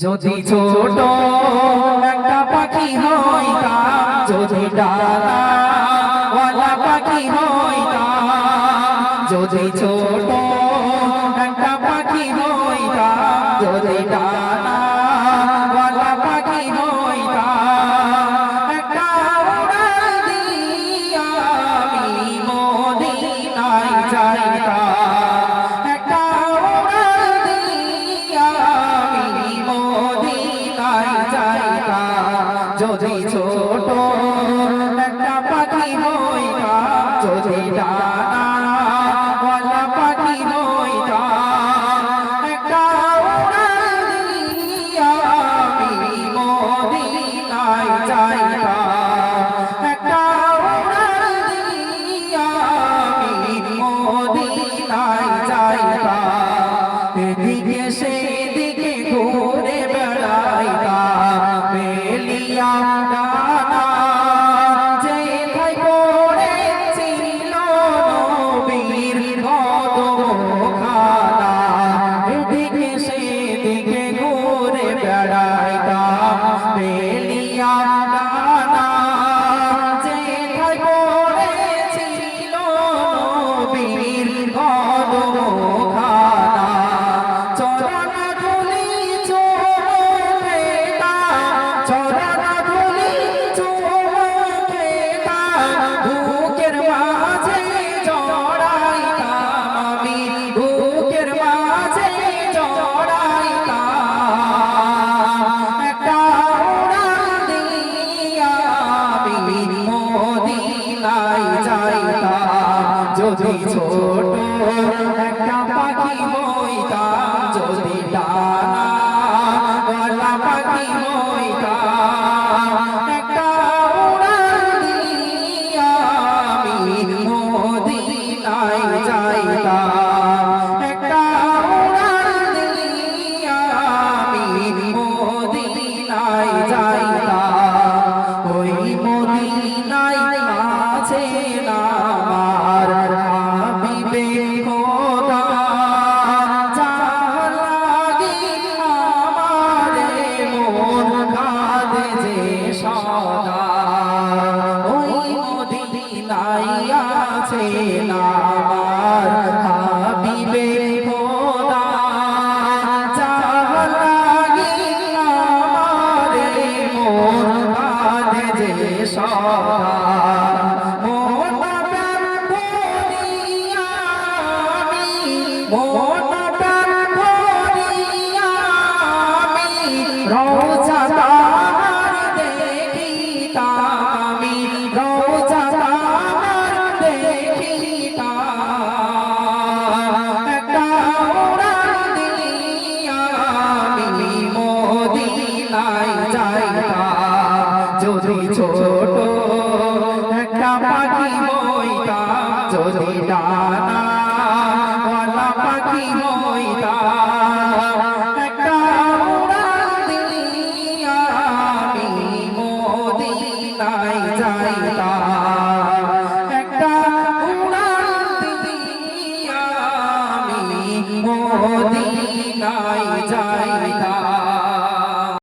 যদি ছোট একটা পাখি হইতাম, যদি ডানাওয়ালা পাখি হইতাম, যদি ছোট একটা পাখি হইতাম, যদি ডানাওয়ালা পাখি হইতাম, একটা উড়াল দিয়া আমি মদিনায় যাইতাম। যদি ছোট একটা পাখি হইতাম, যদি ডানাওয়ালা পাখি হইতাম, একটা উড়াল দিয়া আমি মদিনায় যাইতাম, একটা উড়াল দিয়া আমি মদিনায় যাইতাম। এদিকে সেদিকে ঘুরে বেড়াইতাম, বেলিয়া ডানা যেথায় পড়েছিল নবীর কদমখানা। এদিকে সেদিকে ঘুরে বেড়াইতাম, বেলিয়া ডানা যেথায় পড়েছিল নবীর কদমখানা। চরণ ধুলি বুকের মাঝে জড়াইতাম, আমি বুকের মাঝে জড়াইতাম, একটা উড়াল দিয়া আমি মদিনায় যাইতাম। যদি ছোট একটা পাখি হইতাম, যদি ডানাওয়ালা পাখি হইতাম, একটা উড়াল দিয়া আমি মদিনায় যাইতাম, একটা উড়াল দিয়া আমি মদিনায় যাইতাম। ওই মদিনায় আছে আমার হাবিবে খোদা, যার লাগি আমারে মন কাঁদে যে সদা। ওই মদিনায় আছে আমার হাবিবে খোদা, যার লাগি আমারে মন কাঁদে যে সদা। রোজা তাহার দেখিতাম, আমি রোজা তাহার দেখিতাম, একটা উড়াল দিয়া আমি মদিনায় যাইতাম। যদি ছোট একটা পাখি হইতাম, যদি ডানাওয়ালা পাখি হইতাম, একটা উড়াল দিয়া আমি মদিনায় যাইতাম।